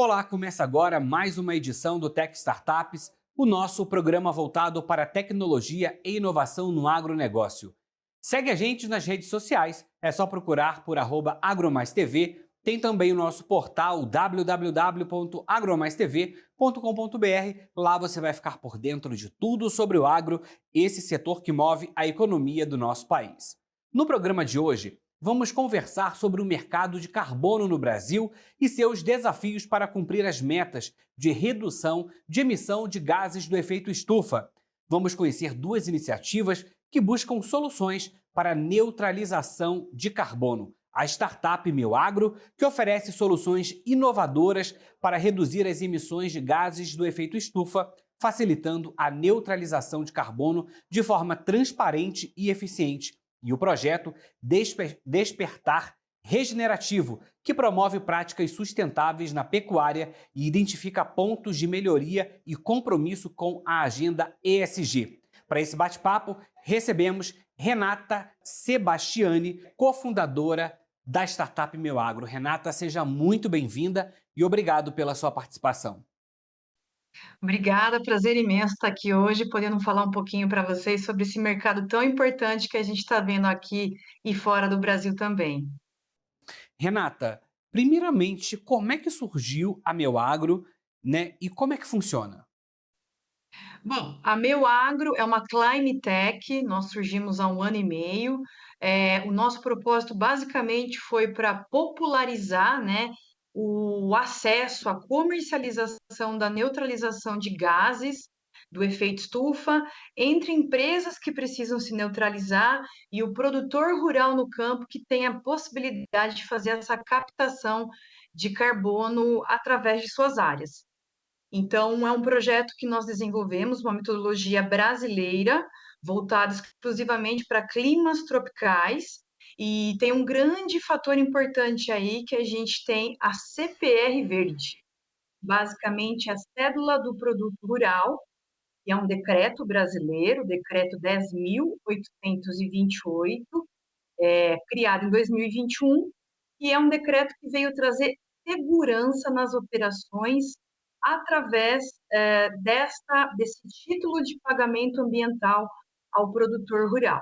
Olá, começa agora mais uma edição do Tech Startups, o nosso programa voltado para tecnologia e inovação no agronegócio. Segue a gente nas redes sociais, é só procurar por @agromaistv. Tem também o nosso portal www.agromaistv.com.br. Lá você vai ficar por dentro de tudo sobre o agro, esse setor que move a economia do nosso país. No programa de hoje, vamos conversar sobre o mercado de carbono no Brasil e seus desafios para cumprir as metas de redução de emissão de gases do efeito estufa. Vamos conhecer duas iniciativas que buscam soluções para a neutralização de carbono. A startup Meu Agro, que oferece soluções inovadoras para reduzir as emissões de gases do efeito estufa, facilitando a neutralização de carbono de forma transparente e eficiente. E o projeto Despertar Regenerativo, que promove práticas sustentáveis na pecuária e identifica pontos de melhoria e compromisso com a agenda ESG. Para esse bate-papo, recebemos Renata Sebastiani, cofundadora da startup Meu Agro. Renata, seja muito bem-vinda e obrigado pela sua participação. Obrigada, prazer imenso estar aqui hoje, podendo falar um pouquinho para vocês sobre esse mercado tão importante que a gente está vendo aqui e fora do Brasil também. Renata, primeiramente, como é que surgiu a Meu Agro, né? E como é que funciona? Bom, a Meu Agro é uma Climate Tech, nós surgimos há um ano e meio. O nosso propósito basicamente foi para popularizar, né, o acesso à comercialização da neutralização de gases do efeito estufa entre empresas que precisam se neutralizar e o produtor rural no campo que tem a possibilidade de fazer essa captação de carbono através de suas áreas. Então, é um projeto que nós desenvolvemos, uma metodologia brasileira, voltada exclusivamente para climas tropicais, e tem um grande fator importante aí, que a gente tem a CPR Verde, basicamente a cédula do produto rural, que é um decreto brasileiro, decreto 10.828, criado em 2021, e é um decreto que veio trazer segurança nas operações através desse título de pagamento ambiental ao produtor rural.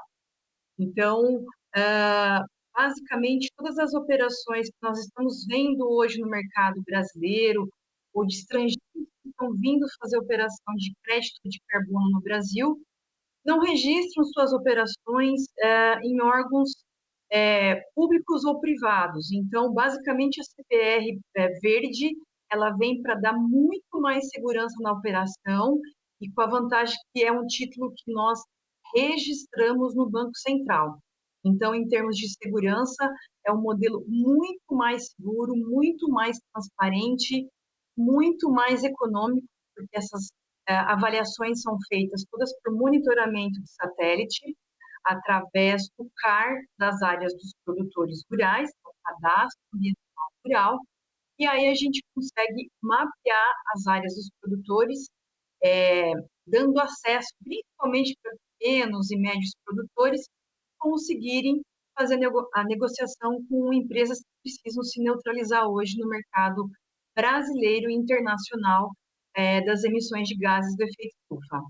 Então, ah, basicamente, todas as operações que nós estamos vendo hoje no mercado brasileiro, ou de estrangeiros que estão vindo fazer operação de crédito de carbono no Brasil, não registram suas operações em órgãos públicos ou privados. Então, basicamente, a CPR verde, ela vem para dar muito mais segurança na operação e com a vantagem que é um título que nós registramos no Banco Central. Então, em termos de segurança, é um modelo muito mais seguro, muito mais transparente, muito mais econômico, porque essas avaliações são feitas todas por monitoramento de satélite, através do CAR das áreas dos produtores rurais, o Cadastro Ambiental Rural, e aí a gente consegue mapear as áreas dos produtores, é, dando acesso, principalmente para pequenos e médios produtores, conseguirem fazer a negociação com empresas que precisam se neutralizar hoje no mercado brasileiro e internacional das emissões de gases do efeito estufa.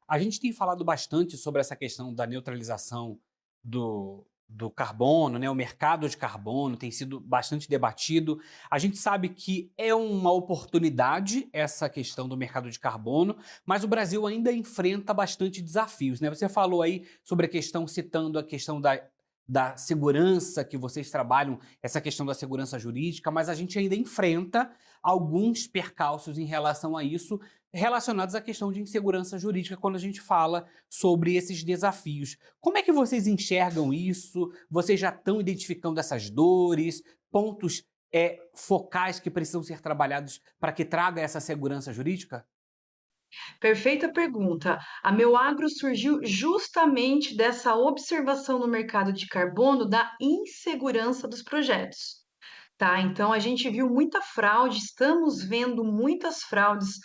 A gente tem falado bastante sobre essa questão da neutralização do carbono, né? O mercado de carbono tem sido bastante debatido. A gente sabe que é uma oportunidade essa questão do mercado de carbono, mas o Brasil ainda enfrenta bastante desafios, né? Você falou aí sobre a questão, citando a questão da segurança que vocês trabalham, essa questão da segurança jurídica, mas a gente ainda enfrenta alguns percalços em relação a isso, relacionados à questão de insegurança jurídica quando a gente fala sobre esses desafios. Como é que vocês enxergam isso? Vocês já estão identificando essas dores, pontos focais que precisam ser trabalhados para que traga essa segurança jurídica? Perfeita pergunta. A Meu Agro surgiu justamente dessa observação no mercado de carbono da insegurança dos projetos, tá? Então a gente viu muita fraude, estamos vendo muitas fraudes,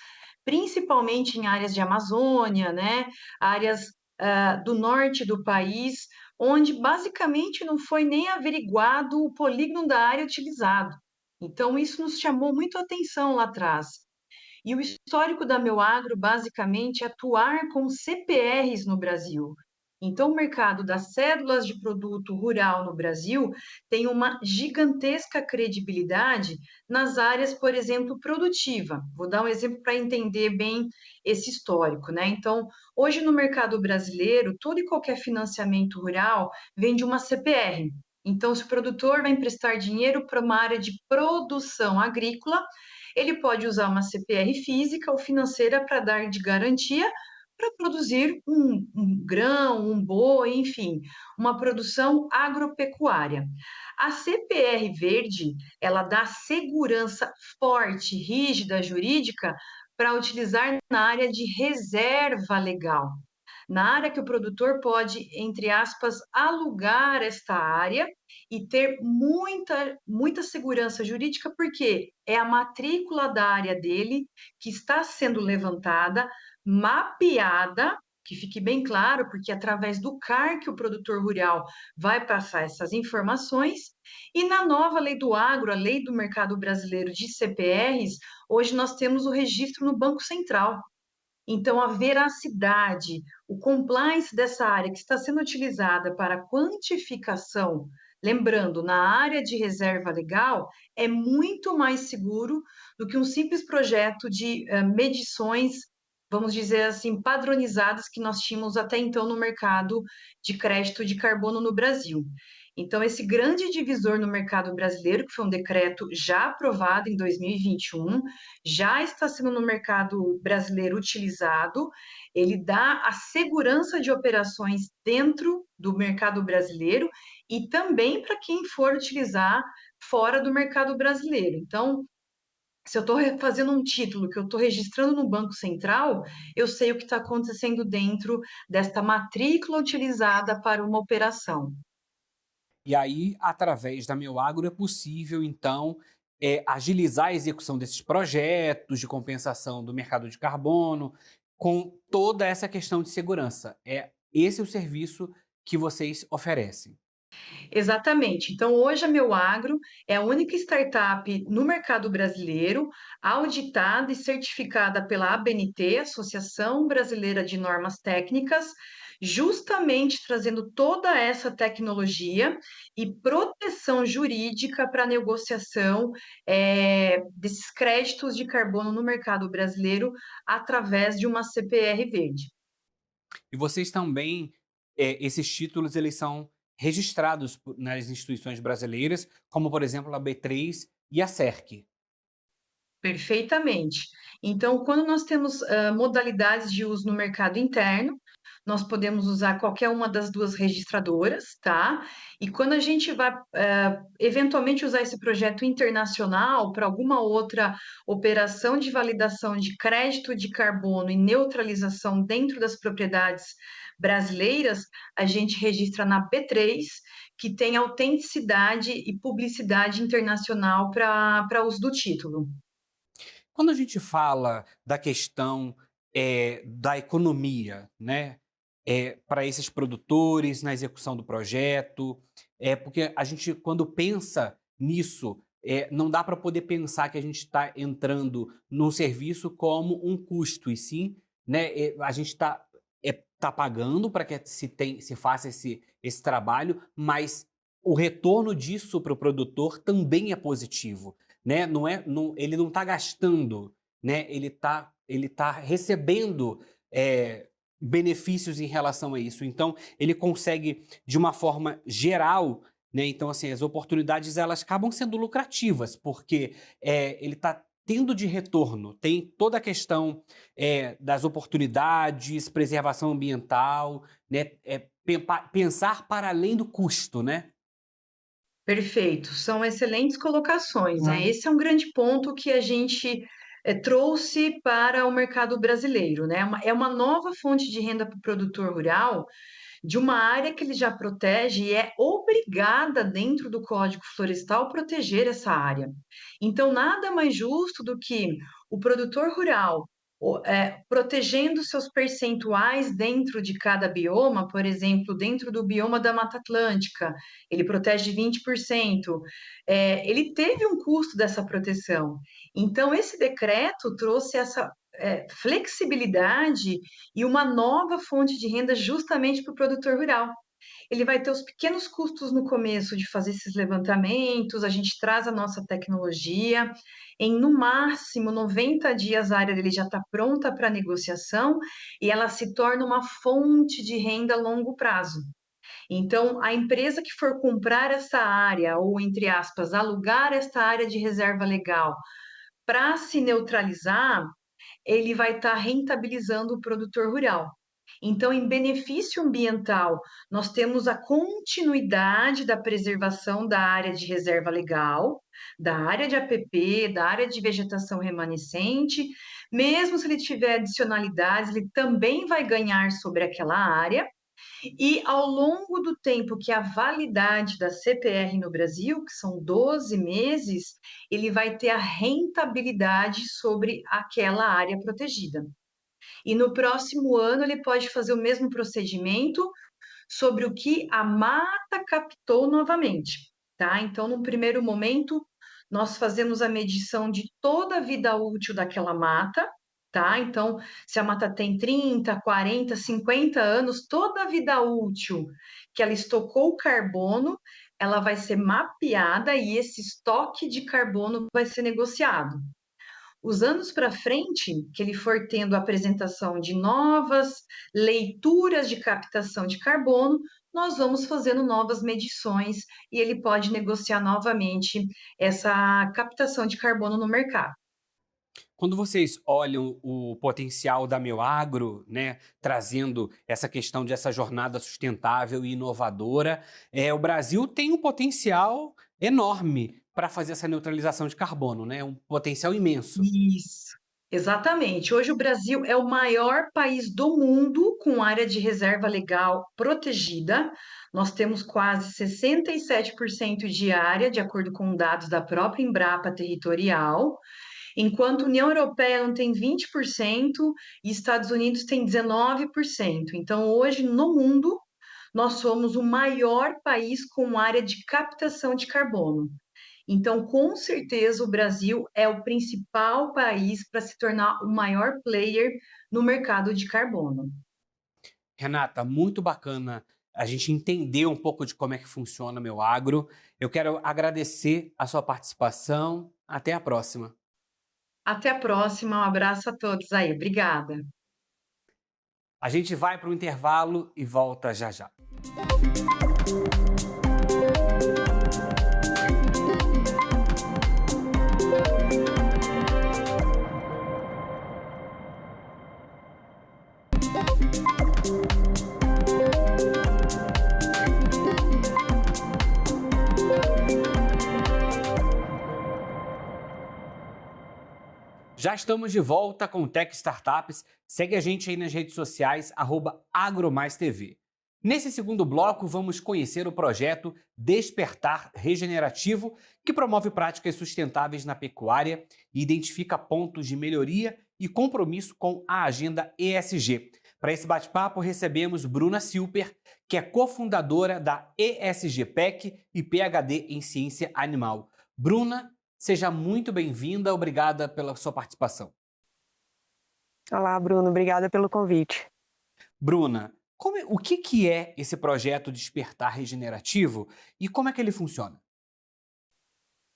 principalmente em áreas de Amazônia, né? Áreas do norte do país, onde basicamente não foi nem averiguado o polígono da área utilizado. Então, isso nos chamou muito a atenção lá atrás. E o histórico da Meu Agro, basicamente, é atuar com CPRs no Brasil. Então, o mercado das cédulas de produto rural no Brasil tem uma gigantesca credibilidade nas áreas, por exemplo, produtiva. Vou dar um exemplo para entender bem esse histórico, né? Então, hoje no mercado brasileiro, todo e qualquer financiamento rural vem de uma CPR. Então, se o produtor vai emprestar dinheiro para uma área de produção agrícola, ele pode usar uma CPR física ou financeira para dar de garantia para produzir um grão, um boi, enfim, uma produção agropecuária. A CPR verde, ela dá segurança forte, rígida, jurídica, para utilizar na área de reserva legal, na área que o produtor pode, entre aspas, alugar esta área e ter muita segurança jurídica, porque é a matrícula da área dele que está sendo levantada, mapeada, que fique bem claro, porque através do CAR que o produtor rural vai passar essas informações, e na nova lei do agro, a lei do mercado brasileiro de CPRs, hoje nós temos o registro no Banco Central. Então, a veracidade, o compliance dessa área que está sendo utilizada para quantificação, lembrando, na área de reserva legal, é muito mais seguro do que um simples projeto de medições, vamos dizer assim, padronizadas que nós tínhamos até então no mercado de crédito de carbono no Brasil. Então, esse grande divisor no mercado brasileiro, que foi um decreto já aprovado em 2021, já está sendo no mercado brasileiro utilizado, ele dá a segurança de operações dentro do mercado brasileiro e também para quem for utilizar fora do mercado brasileiro. Então, se eu estou fazendo um título que eu estou registrando no Banco Central, eu sei o que está acontecendo dentro desta matrícula utilizada para uma operação. E aí, através da Meu Agro, é possível, então, agilizar a execução desses projetos de compensação do mercado de carbono, com toda essa questão de segurança. Esse é o serviço que vocês oferecem. Exatamente. Então, hoje a Meu Agro é a única startup no mercado brasileiro auditada e certificada pela ABNT, Associação Brasileira de Normas Técnicas, justamente trazendo toda essa tecnologia e proteção jurídica para a negociação desses créditos de carbono no mercado brasileiro através de uma CPR verde. E vocês também, esses títulos, eles são registrados nas instituições brasileiras, como, por exemplo, a B3 e a CERC. Perfeitamente. Então, quando nós temos modalidades de uso no mercado interno, nós podemos usar qualquer uma das duas registradoras, tá? E quando a gente vai eventualmente usar esse projeto internacional para alguma outra operação de validação de crédito de carbono e neutralização dentro das propriedades brasileiras, a gente registra na B3, que tem autenticidade e publicidade internacional para uso do título. Quando a gente fala da questão, da economia, né, para esses produtores, na execução do projeto, porque a gente quando pensa nisso, não dá para poder pensar que a gente está entrando num serviço como um custo, e sim, né, a gente tá pagando para que se faça esse trabalho, mas o retorno disso para o produtor também é positivo, né, ele não está gastando, né, ele tá recebendo, benefícios em relação a isso. Então, ele consegue, de uma forma geral, né, então, assim, as oportunidades elas acabam sendo lucrativas, porque, ele está tendo de retorno, tem toda a questão, das oportunidades, preservação ambiental, né, pensar para além do custo, né. Perfeito, são excelentes colocações, né? Esse é um grande ponto que a gente trouxe para o mercado brasileiro, né? É uma nova fonte de renda para o produtor rural de uma área que ele já protege e é obrigada dentro do Código Florestal proteger essa área. Então, nada mais justo do que o produtor rural protegendo seus percentuais dentro de cada bioma, por exemplo, dentro do bioma da Mata Atlântica, ele protege 20%. Ele teve um custo dessa proteção. Então, esse decreto trouxe essa flexibilidade e uma nova fonte de renda justamente para o produtor rural. Ele vai ter os pequenos custos no começo de fazer esses levantamentos, a gente traz a nossa tecnologia, em no máximo 90 dias a área dele já está pronta para negociação e ela se torna uma fonte de renda a longo prazo. Então, a empresa que for comprar essa área, ou entre aspas, alugar esta área de reserva legal para se neutralizar, ele vai estar rentabilizando o produtor rural. Então, em benefício ambiental, nós temos a continuidade da preservação da área de reserva legal, da área de APP, da área de vegetação remanescente. Mesmo se ele tiver adicionalidades, ele também vai ganhar sobre aquela área. E ao longo do tempo que a validade da CPR no Brasil, que são 12 meses, ele vai ter a rentabilidade sobre aquela área protegida. E no próximo ano ele pode fazer o mesmo procedimento sobre o que a mata captou novamente, tá? Então, no primeiro momento, nós fazemos a medição de toda a vida útil daquela mata, tá? Então, se a mata tem 30, 40, 50 anos, toda a vida útil que ela estocou carbono, ela vai ser mapeada e esse estoque de carbono vai ser negociado. Os anos para frente, que ele for tendo a apresentação de novas leituras de captação de carbono, nós vamos fazendo novas medições e ele pode negociar novamente essa captação de carbono no mercado. Quando vocês olham o potencial da Meu Agro, né, trazendo essa questão de essa jornada sustentável e inovadora, o Brasil tem um potencial enorme para fazer essa neutralização de carbono, né? Um potencial imenso. Isso, exatamente. Hoje o Brasil é o maior país do mundo com área de reserva legal protegida. Nós temos quase 67% de área, de acordo com dados da própria Embrapa Territorial, enquanto a União Europeia não tem 20% e Estados Unidos tem 19%. Então, hoje no mundo, nós somos o maior país com área de captação de carbono. Então, com certeza, o Brasil é o principal país para se tornar o maior player no mercado de carbono. Renata, muito bacana a gente entender um pouco de como é que funciona Meu Agro. Eu quero agradecer a sua participação. Até a próxima. Até a próxima, um abraço a todos aí, obrigada. A gente vai para o intervalo e volta já já. Já estamos de volta com o Tech Startups. Segue a gente aí nas redes sociais, @AgroMaisTV. Nesse segundo bloco, vamos conhecer o projeto Despertar Regenerativo, que promove práticas sustentáveis na pecuária e identifica pontos de melhoria e compromisso com a agenda ESG. Para esse bate-papo, recebemos Bruna Silper, que é cofundadora da ESG PEC e PhD em Ciência Animal. Bruna, seja muito bem-vinda, obrigada pela sua participação. Olá, Bruno, obrigada pelo convite. Bruna, o que é esse projeto Despertar Regenerativo e como é que ele funciona?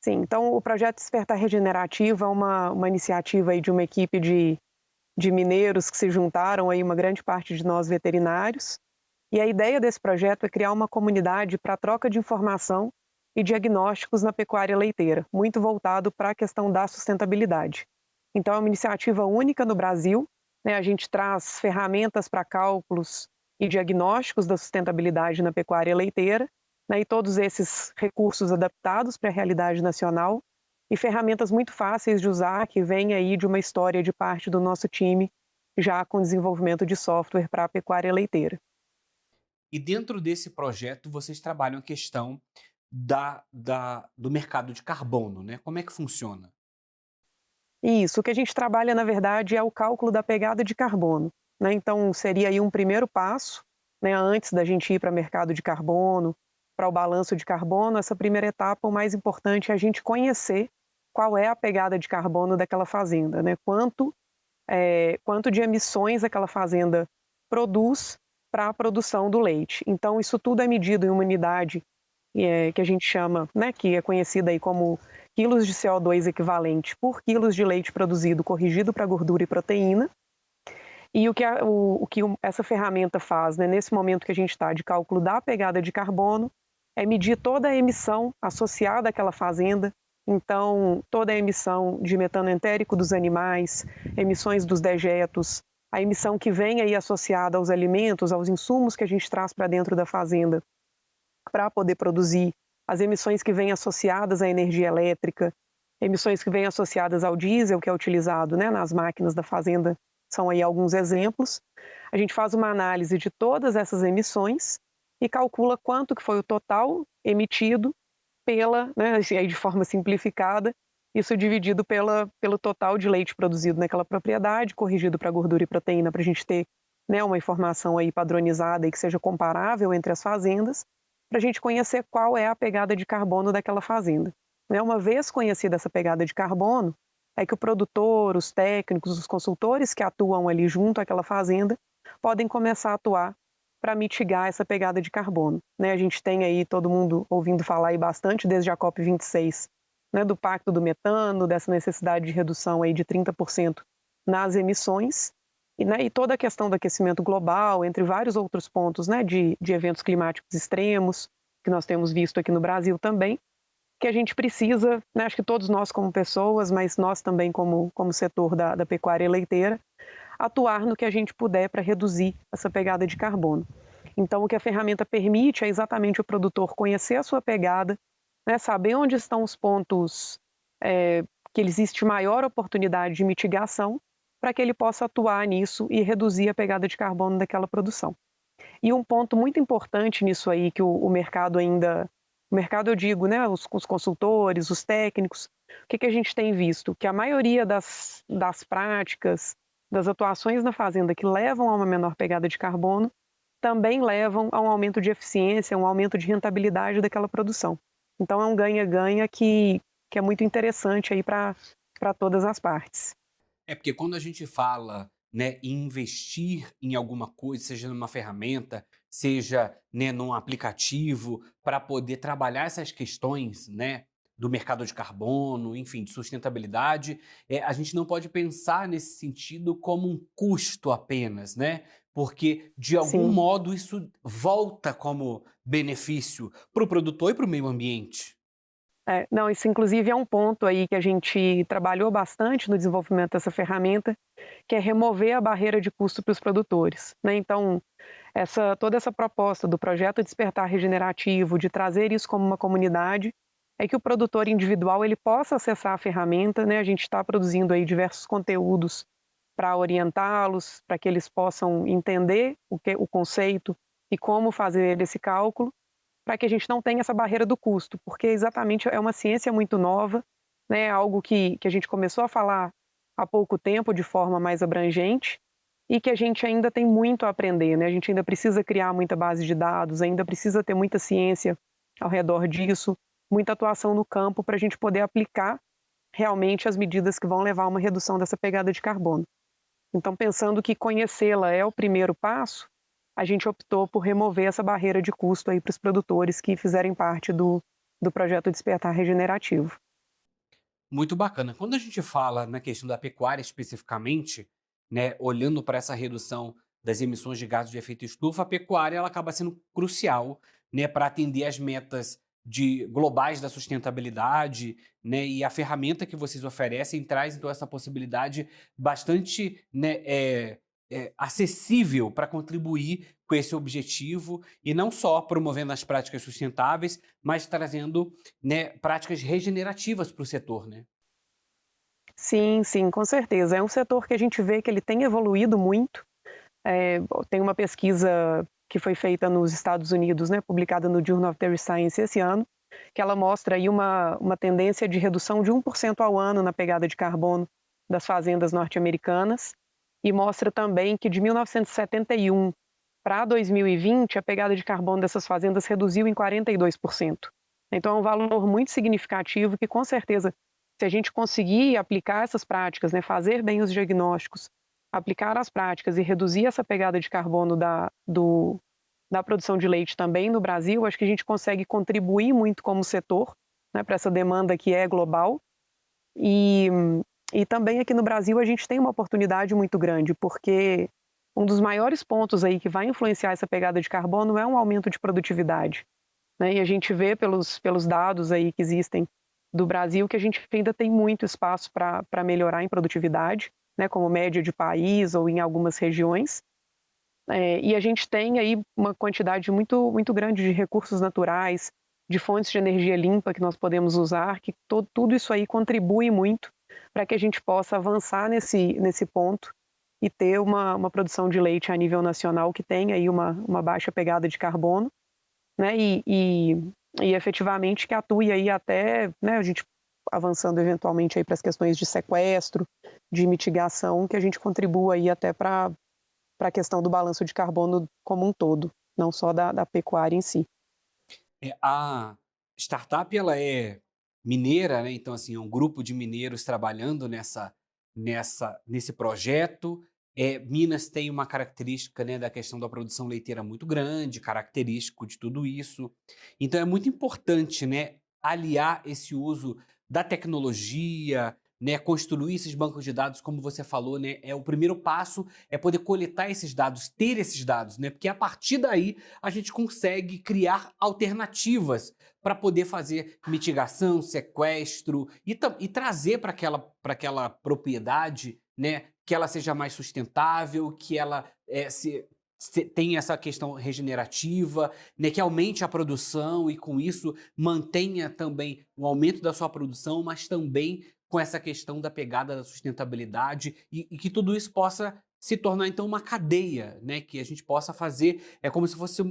Sim, então o projeto Despertar Regenerativo é uma iniciativa aí de uma equipe de mineiros que se juntaram, aí uma grande parte de nós veterinários, e a ideia desse projeto é criar uma comunidade para troca de informação e diagnósticos na pecuária leiteira, muito voltado para a questão da sustentabilidade. Então é uma iniciativa única no Brasil, né? A gente traz ferramentas para cálculos e diagnósticos da sustentabilidade na pecuária leiteira, né? E todos esses recursos adaptados para a realidade nacional e ferramentas muito fáceis de usar, que vêm aí de uma história de parte do nosso time, já com desenvolvimento de software para a pecuária leiteira. E dentro desse projeto, vocês trabalham a questão do mercado de carbono, né? Como é que funciona? Isso, o que a gente trabalha, na verdade, é o cálculo da pegada de carbono, né? Então, seria aí um primeiro passo, né, antes da gente ir para mercado de carbono, para o balanço de carbono. Essa primeira etapa, o mais importante é a gente conhecer qual é a pegada de carbono daquela fazenda, né? Quanto de emissões aquela fazenda produz para a produção do leite. Então, isso tudo é medido em uma unidade que a gente chama, né, que é conhecida aí como quilos de CO2 equivalente por quilos de leite produzido corrigido para gordura e proteína. E o que essa ferramenta faz, né, nesse momento que a gente está de cálculo da pegada de carbono, é medir toda a emissão associada àquela fazenda. Então, toda a emissão de metano entérico dos animais, emissões dos dejetos, a emissão que vem aí associada aos alimentos, aos insumos que a gente traz para dentro da fazenda para poder produzir, as emissões que vêm associadas à energia elétrica, emissões que vêm associadas ao diesel que é utilizado, né, nas máquinas da fazenda, são aí alguns exemplos. A gente faz uma análise de todas essas emissões e calcula quanto que foi o total emitido né, aí de forma simplificada, isso dividido pelo total de leite produzido naquela propriedade, corrigido para gordura e proteína, para a gente ter, né, uma informação aí padronizada e que seja comparável entre as fazendas, para a gente conhecer qual é a pegada de carbono daquela fazenda. Né, uma vez conhecida essa pegada de carbono, é que o produtor, os técnicos, os consultores que atuam ali junto àquela fazenda podem começar a atuar para mitigar essa pegada de carbono. Né, a gente tem aí todo mundo ouvindo falar aí bastante desde a COP26, né, do Pacto do Metano, dessa necessidade de redução aí de 30% nas emissões, e toda a questão do aquecimento global, entre vários outros pontos, né, de eventos climáticos extremos, que nós temos visto aqui no Brasil também, que a gente precisa, né, acho que todos nós como pessoas, mas nós também como setor da pecuária leiteira, atuar no que a gente puder para reduzir essa pegada de carbono. Então, o que a ferramenta permite é exatamente o produtor conhecer a sua pegada, né, saber onde estão os pontos que existe maior oportunidade de mitigação, para que ele possa atuar nisso e reduzir a pegada de carbono daquela produção. E um ponto muito importante nisso aí, que o mercado ainda... O mercado, eu digo, né, os consultores, os técnicos, o que a gente tem visto? Que a maioria das práticas, das atuações na fazenda que levam a uma menor pegada de carbono, também levam a um aumento de eficiência, um aumento de rentabilidade daquela produção. Então, é um ganha-ganha que é muito interessante aí para todas as partes. É porque quando a gente fala, né, em investir em alguma coisa, seja numa ferramenta, seja, né, num aplicativo, para poder trabalhar essas questões, né, do mercado de carbono, enfim, de sustentabilidade, a gente não pode pensar nesse sentido como um custo apenas, né? Porque, de algum Sim. modo, isso volta como benefício para o produtor e para o meio ambiente. Não, isso inclusive é um ponto aí que a gente trabalhou bastante no desenvolvimento dessa ferramenta, que é remover a barreira de custo para os produtores, né? Então, toda essa proposta do projeto Despertar Regenerativo, de trazer isso como uma comunidade, é que o produtor individual ele possa acessar a ferramenta, né? A gente está produzindo aí diversos conteúdos para orientá-los, para que eles possam entender o conceito e como fazer esse cálculo, para que a gente não tenha essa barreira do custo, porque exatamente é uma ciência muito nova, né? Algo que a gente começou a falar há pouco tempo de forma mais abrangente e que a gente ainda tem muito a aprender, né? A gente ainda precisa criar muita base de dados, ainda precisa ter muita ciência ao redor disso, muita atuação no campo para a gente poder aplicar realmente as medidas que vão levar a uma redução dessa pegada de carbono. Então, pensando que conhecê-la é o primeiro passo, a gente optou por remover essa barreira de custo aí para os produtores que fizerem parte do projeto Despertar Regenerativo. Muito bacana. Quando a gente fala na questão da pecuária especificamente, né, olhando para essa redução das emissões de gases de efeito estufa, a pecuária ela acaba sendo crucial, né, para atender as metas globais da sustentabilidade, né, e a ferramenta que vocês oferecem traz então essa possibilidade bastante, né, acessível para contribuir com esse objetivo e não só promovendo as práticas sustentáveis, mas trazendo, né, práticas regenerativas para o setor, né? Sim, sim, com certeza. É um setor que a gente vê que ele tem evoluído muito. Tem uma pesquisa que foi feita nos Estados Unidos, né, publicada no Journal of Dairy Science esse ano, que ela mostra aí uma tendência de redução de 1% ao ano na pegada de carbono das fazendas norte-americanas e mostra também que de 1971 para 2020 a pegada de carbono dessas fazendas reduziu em 42%. Então é um valor muito significativo que, com certeza, se a gente conseguir aplicar essas práticas, né, fazer bem os diagnósticos, aplicar as práticas e reduzir essa pegada de carbono da produção de leite também no Brasil, acho que a gente consegue contribuir muito como setor, né, para essa demanda que é global. E também aqui no Brasil a gente tem uma oportunidade muito grande, porque um dos maiores pontos aí que vai influenciar essa pegada de carbono é um aumento de produtividade, né? E a gente vê pelos dados aí que existem do Brasil que a gente ainda tem muito espaço para melhorar em produtividade, né, como média de país ou em algumas regiões. E a gente tem aí uma quantidade muito, muito grande de recursos naturais, de fontes de energia limpa que nós podemos usar, que tudo isso aí contribui muito para que a gente possa avançar nesse ponto e ter uma produção de leite a nível nacional que tenha aí uma baixa pegada de carbono, né, e efetivamente que atue aí até, né, a gente avançando eventualmente aí para as questões de sequestro, de mitigação, que a gente contribua aí até para a questão do balanço de carbono como um todo, não só da pecuária em si. A startup ela é mineira, né? Então assim, é um grupo de mineiros trabalhando nesse projeto. Minas tem uma característica, né, da questão da produção leiteira muito grande, característico de tudo isso. Então é muito importante, né, aliar esse uso da tecnologia, né, construir esses bancos de dados, como você falou, né, o primeiro passo é poder coletar esses dados, ter esses dados, né, porque a partir daí a gente consegue criar alternativas para poder fazer mitigação, sequestro e trazer para aquela propriedade, né, que ela seja mais sustentável, que ela tenha essa questão regenerativa, né, que aumente a produção e com isso mantenha também o aumento da sua produção, mas também com essa questão da pegada da sustentabilidade e que tudo isso possa se tornar então uma cadeia, né, que a gente possa fazer, como se fosse,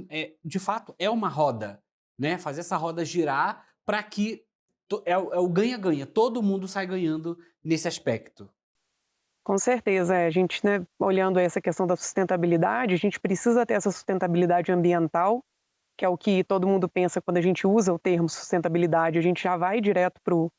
de fato, é uma roda, né, fazer essa roda girar para que é o ganha-ganha, todo mundo sai ganhando nesse aspecto. Com certeza, a gente, né, olhando essa questão da sustentabilidade, a gente precisa ter essa sustentabilidade ambiental, que é o que todo mundo pensa quando a gente usa o termo sustentabilidade, a gente já vai direto para o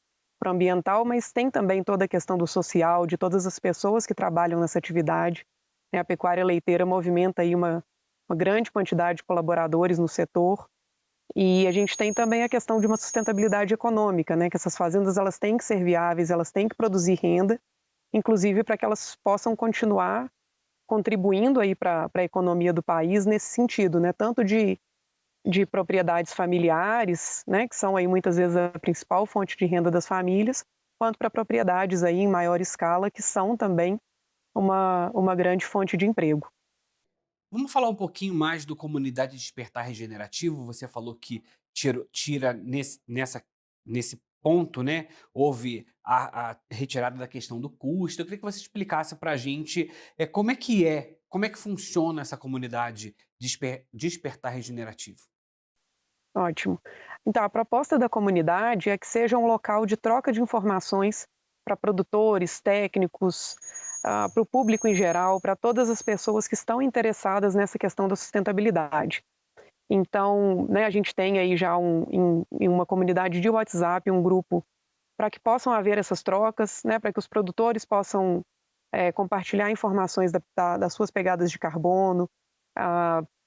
ambiental, mas tem também toda a questão do social, de todas as pessoas que trabalham nessa atividade, né? A pecuária leiteira movimenta aí uma grande quantidade de colaboradores no setor, e a gente tem também a questão de uma sustentabilidade econômica, né, que essas fazendas elas têm que ser viáveis, elas têm que produzir renda, inclusive para que elas possam continuar contribuindo aí para a economia do país nesse sentido, né? Tanto de propriedades familiares, né, que são aí muitas vezes a principal fonte de renda das famílias, quanto para propriedades aí em maior escala, que são também uma grande fonte de emprego. Vamos falar um pouquinho mais do Comunidade Despertar Regenerativo. Você falou que tira nesse ponto, né? Houve a retirada da questão do custo. Eu queria que você explicasse para a gente como é que funciona essa comunidade Despertar Regenerativo. Ótimo. Então, a proposta da comunidade é que seja um local de troca de informações para produtores, técnicos, para o público em geral, para todas as pessoas que estão interessadas nessa questão da sustentabilidade. Então, né, a gente tem aí já em uma comunidade de WhatsApp, um grupo para que possam haver essas trocas, né, para que os produtores possam compartilhar informações das suas pegadas de carbono,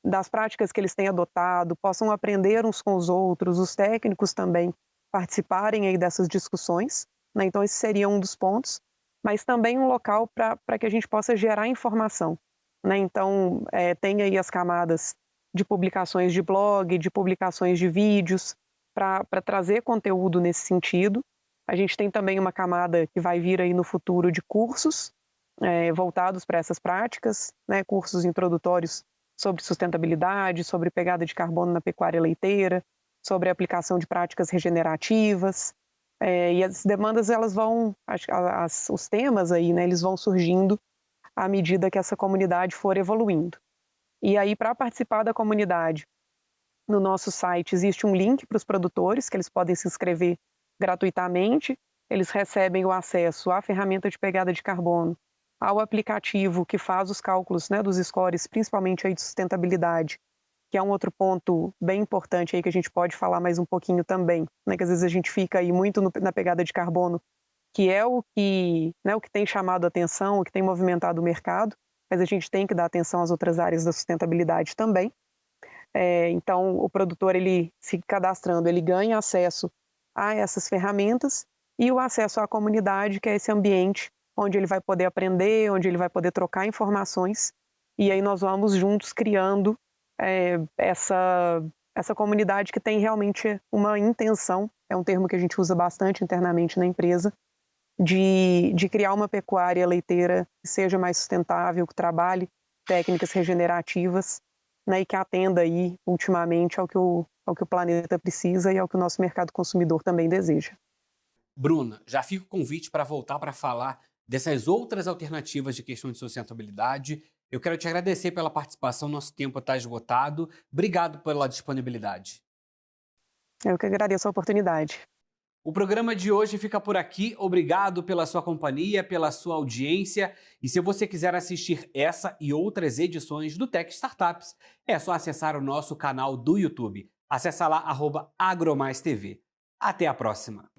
das práticas que eles têm adotado, possam aprender uns com os outros, os técnicos também participarem aí dessas discussões, né? Então esse seria um dos pontos, mas também um local para que a gente possa gerar informação, né? Então tem aí as camadas de publicações de blog, de publicações de vídeos, para trazer conteúdo nesse sentido. A gente tem também uma camada que vai vir aí no futuro de cursos voltados para essas práticas, né? Cursos introdutórios sobre sustentabilidade, sobre pegada de carbono na pecuária leiteira, sobre a aplicação de práticas regenerativas, e as demandas elas vão, os temas aí, né, eles vão surgindo à medida que essa comunidade for evoluindo. E aí, para participar da comunidade, no nosso site existe um link para os produtores, que eles podem se inscrever gratuitamente, eles recebem o acesso à ferramenta de pegada de carbono, ao aplicativo que faz os cálculos, né, dos scores, principalmente aí de sustentabilidade, que é um outro ponto bem importante aí que a gente pode falar mais um pouquinho também, né, que às vezes a gente fica aí muito na pegada de carbono, que é o que, né, o que tem chamado a atenção, o que tem movimentado o mercado, mas a gente tem que dar atenção às outras áreas da sustentabilidade também. Então, o produtor, ele se cadastrando, ele ganha acesso a essas ferramentas e o acesso à comunidade, que é esse ambiente onde ele vai poder aprender, onde ele vai poder trocar informações, e aí nós vamos juntos criando essa comunidade que tem realmente uma intenção, é um termo que a gente usa bastante internamente na empresa, de criar uma pecuária leiteira que seja mais sustentável, que trabalhe técnicas regenerativas, né, e que atenda aí, ultimamente, ao que o planeta precisa e ao que o nosso mercado consumidor também deseja. Bruna, já fica o convite para voltar para falar dessas outras alternativas de questão de sustentabilidade. Eu quero te agradecer pela participação, nosso tempo está esgotado. Obrigado pela disponibilidade. Eu que agradeço a oportunidade. O programa de hoje fica por aqui. Obrigado pela sua companhia, pela sua audiência. E se você quiser assistir essa e outras edições do Tech Startups, é só acessar o nosso canal do YouTube. Acesse lá @agromaistv. Até a próxima!